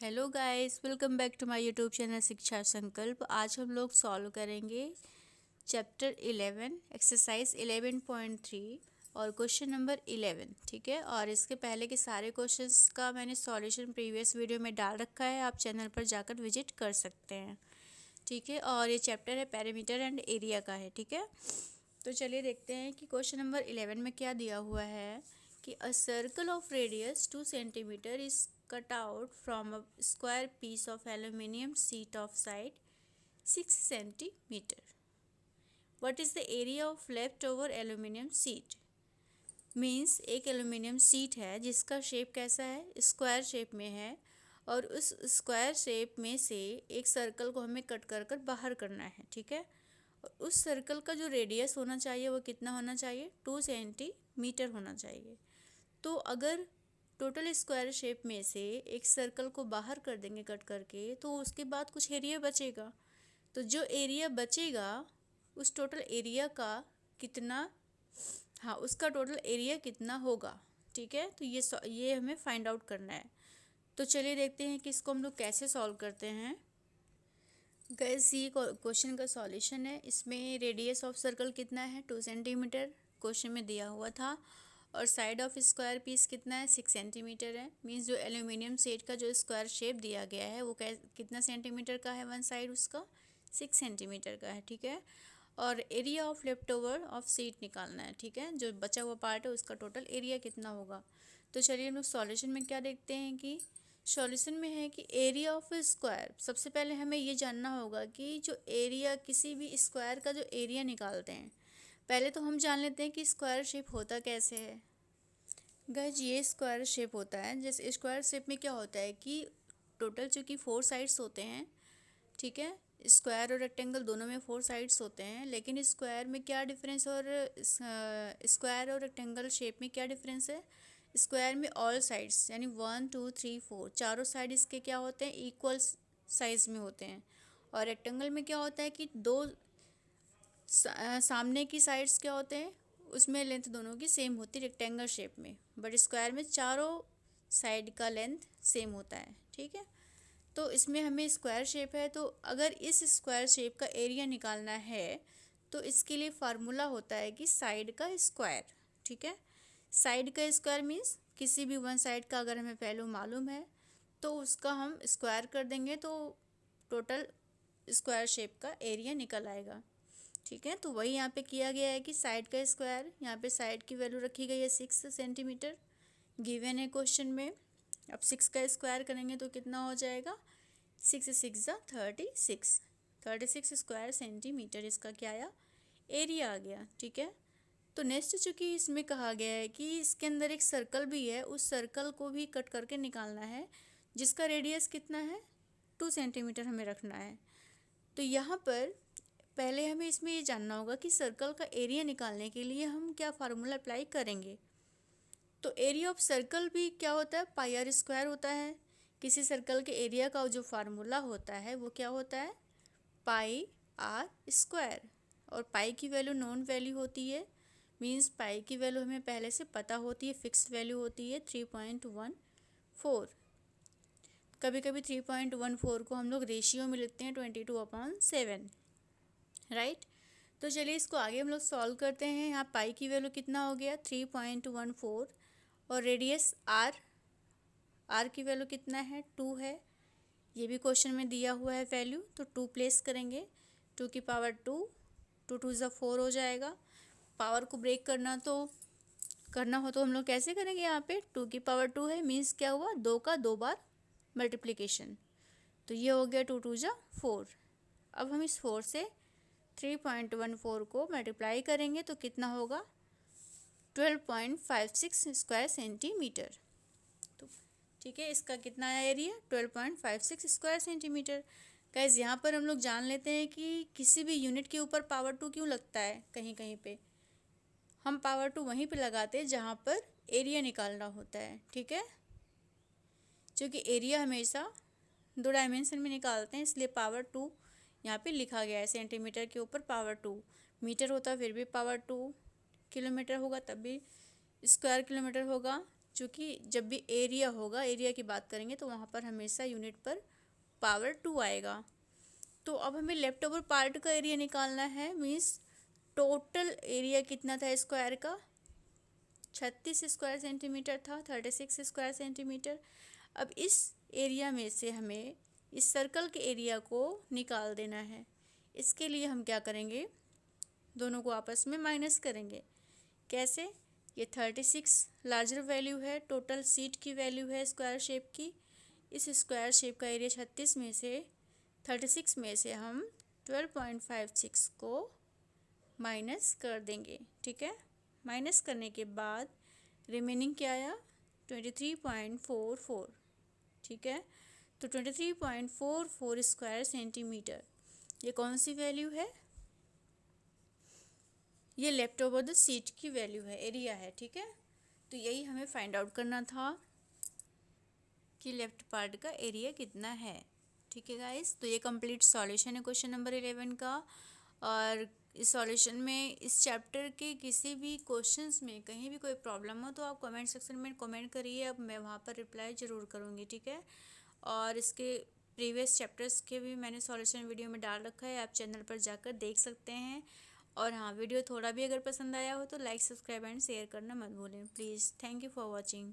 Hello guys, welcome back to my YouTube channel Shiksha Sankalp. आज हम लोग सॉल्व करेंगे चैप्टर 11 एक्सरसाइज 11.3 और क्वेश्चन नंबर 11। ठीक है, और इसके पहले के सारे क्वेश्चंस का मैंने सॉल्यूशन प्रीवियस वीडियो में डाल रखा है, आप चैनल पर जाकर विजिट कर सकते हैं। ठीक है, और ये चैप्टर है पेरीमीटर एंड एरिया का है। ठीक है, तो चलिए देखते हैं कि क्वेश्चन नंबर 11 में क्या दिया हुआ है कि a circle of radius 2 centimetre is cut out from a square piece of aluminium sheet of side 6 centimeter. What is the area of leftover aluminium sheet? Means एक एल्यूमिनियम शीट है जिसका shape कैसा है, स्क्वायर शेप में है, और उस square shape में से एक सर्कल को हमें कट कर कर बाहर करना है। ठीक है, और उस सर्कल का जो रेडियस होना चाहिए वो कितना होना चाहिए, 2 सेंटीमीटर होना चाहिए। तो अगर टोटल स्क्वायर शेप में से एक सर्कल को बाहर कर देंगे कट करके, तो उसके बाद कुछ एरिया बचेगा। तो जो एरिया बचेगा उस टोटल एरिया का कितना, हाँ, उसका टोटल एरिया कितना होगा। ठीक है, तो ये हमें फाइंड आउट करना है। तो चलिए देखते हैं कि इसको हम लोग कैसे सॉल्व करते हैं। गाइस, ये क्वेश्चन का सॉल्यूशन है। इसमें रेडियस ऑफ सर्कल कितना है, 2 सेंटीमीटर क्वेश्चन में दिया हुआ था, और साइड ऑफ स्क्वायर पीस कितना है, 6 सेंटीमीटर है। मीन्स जो एल्यूमिनियम शीट का जो स्क्वायर शेप दिया गया है वो कितना सेंटीमीटर का है, वन साइड उसका 6 सेंटीमीटर का है। ठीक है, और area of left over of sheet निकालना है। ठीक है, जो बचा हुआ पार्ट है उसका टोटल एरिया कितना होगा। तो चलिए हम लोग सॉल्यूशन में क्या देखते हैं कि सॉल्यूशन में है कि एरिया ऑफ स्क्वायर, सबसे पहले हमें ये जानना होगा कि जो एरिया, किसी भी स्क्वायर का जो एरिया निकालते हैं, पहले तो हम जान लेते हैं कि स्क्वायर शेप होता कैसे है। गाइस, ये स्क्वायर शेप होता है, जैसे स्क्वायर शेप में क्या होता है कि टोटल चूँकि 4 साइड्स होते हैं। ठीक है, स्क्वायर और रेक्टेंगल दोनों में 4 साइड्स होते हैं, लेकिन स्क्वायर में क्या डिफरेंस और स्क्वायर और रेक्टेंगल शेप में क्या डिफरेंस है। स्क्वायर में ऑल साइड्स यानी 1 2 3 4 चारों साइड इसके क्या होते हैं, इक्वल साइज में होते हैं। और रेक्टेंगल में क्या होता है कि दो सामने की साइड्स क्या होते हैं, उसमें लेंथ दोनों की सेम होती है रेक्टेंगल शेप में, बट स्क्वायर में चारों साइड का लेंथ सेम होता है। ठीक है, तो इसमें हमें स्क्वायर शेप है, तो अगर इस स्क्वायर शेप का एरिया निकालना है तो इसके लिए फार्मूला होता है कि साइड का स्क्वायर। ठीक है, साइड का स्क्वायर मीन्स किसी भी वन साइड का अगर हमें वैल्यू मालूम है तो उसका हम स्क्वायर कर देंगे तो टोटल स्क्वायर शेप का एरिया निकल आएगा। ठीक है, तो वही यहाँ पे किया गया है कि साइड का स्क्वायर, यहाँ पे साइड की वैल्यू रखी गई है 6 सेंटीमीटर गिवन है क्वेश्चन में। अब 6 का स्क्वायर करेंगे तो कितना हो जाएगा, 6 6 36, 36 स्क्वायर सेंटीमीटर इसका क्या आया, एरिया आ गया। ठीक है, तो नेक्स्ट चूँकि इसमें कहा गया है कि इसके अंदर एक सर्कल भी है, उस सर्कल को भी कट करके निकालना है जिसका रेडियस कितना है, 2 सेंटीमीटर हमें रखना है। तो यहाँ पर पहले हमें इसमें ये जानना होगा कि सर्कल का एरिया निकालने के लिए हम क्या फार्मूला अप्लाई करेंगे। तो एरिया ऑफ सर्कल भी क्या होता है, पाई आर स्क्वायर होता है। किसी सर्कल के एरिया का जो फार्मूला होता है वो क्या होता है, पाई आर स्क्वायर, और पाई की वैल्यू नॉन वैल्यू होती है। मीन्स पाई की वैल्यू हमें पहले से पता होती है, फिक्स्ड वैल्यू होती है 3.14। कभी कभी 3.14 को हम लोग रेशियो में लिखते हैं 22/7, राइट। तो चलिए इसको आगे हम लोग सॉल्व करते हैं। यहाँ पाई की वैल्यू कितना हो गया, 3.14, और रेडियस आर की वैल्यू कितना है, 2 है। ये भी क्वेश्चन में दिया हुआ है वैल्यू, तो 2 प्लेस करेंगे, 2 की पावर 2, 2 2 ज़ा 4 हो जाएगा। पावर को ब्रेक करना हो तो हम लोग कैसे करेंगे, यहाँ पे 2 की पावर 2 है, मीन्स क्या हुआ, 2 का 2 बार मल्टीप्लिकेशन, तो ये हो गया 2 2 ज़ा 4। अब हम इस 4 से 3.14 को मल्टीप्लाई करेंगे तो कितना होगा, 12.56 स्क्वायर सेंटीमीटर। तो ठीक है, इसका कितना आया एरिया, 12.56 स्क्वायर सेंटीमीटर। गाइस, यहाँ पर हम लोग जान लेते हैं कि किसी भी यूनिट के ऊपर पावर 2 क्यों लगता है, कहीं कहीं पे हम पावर 2 वहीं पे लगाते हैं जहाँ पर एरिया निकालना होता है। ठीक है, क्योंकि एरिया हमेशा 2 डायमेंशन में निकालते हैं, इसलिए पावर 2 यहाँ पे लिखा गया है। सेंटीमीटर के ऊपर पावर 2, मीटर होता फिर भी पावर 2, किलोमीटर होगा तब भी स्क्वायर किलोमीटर होगा, क्योंकि जब भी एरिया होगा, एरिया की बात करेंगे तो वहाँ पर हमेशा यूनिट पर पावर 2 आएगा। तो अब हमें लेफ्ट ओवर पार्ट का एरिया निकालना है, मीन्स टोटल एरिया कितना था स्क्वायर का, 36 स्क्वायर सेंटीमीटर था, 36 स्क्वायर सेंटीमीटर। अब इस एरिया में से हमें इस सर्कल के एरिया को निकाल देना है। इसके लिए हम क्या करेंगे, दोनों को आपस में माइनस करेंगे। कैसे, ये 36 लार्जर वैल्यू है, टोटल सीट की वैल्यू है स्क्वायर शेप की। इस स्क्वायर शेप का एरिया 36 में से 36 में से हम 12.56 को माइनस कर देंगे। ठीक है, माइनस करने के बाद रिमेनिंग क्या आया, 23.44। ठीक है, तो 23.44 स्क्वायर सेंटीमीटर, ये कौन सी वैल्यू है, ये लेफ्ट ओवर द सीट की वैल्यू है, एरिया है। ठीक है, तो यही हमें फाइंड आउट करना था कि लेफ्ट पार्ट का एरिया कितना है। ठीक है गाइस, तो ये कंप्लीट सॉल्यूशन है क्वेश्चन नंबर 11 का। और इस सॉल्यूशन में, इस चैप्टर के किसी भी क्वेश्चंस में कहीं भी कोई प्रॉब्लम हो तो आप कमेंट सेक्शन में कमेंट करिए, अब मैं वहाँ पर रिप्लाई ज़रूर करूँगी। ठीक है, और इसके प्रीवियस चैप्टर्स के भी मैंने सॉल्यूशन वीडियो में डाल रखा है, आप चैनल पर जाकर देख सकते हैं। और हाँ, वीडियो थोड़ा भी अगर पसंद आया हो तो लाइक, सब्सक्राइब एंड शेयर करना मत भूलें please. Thank you for watching.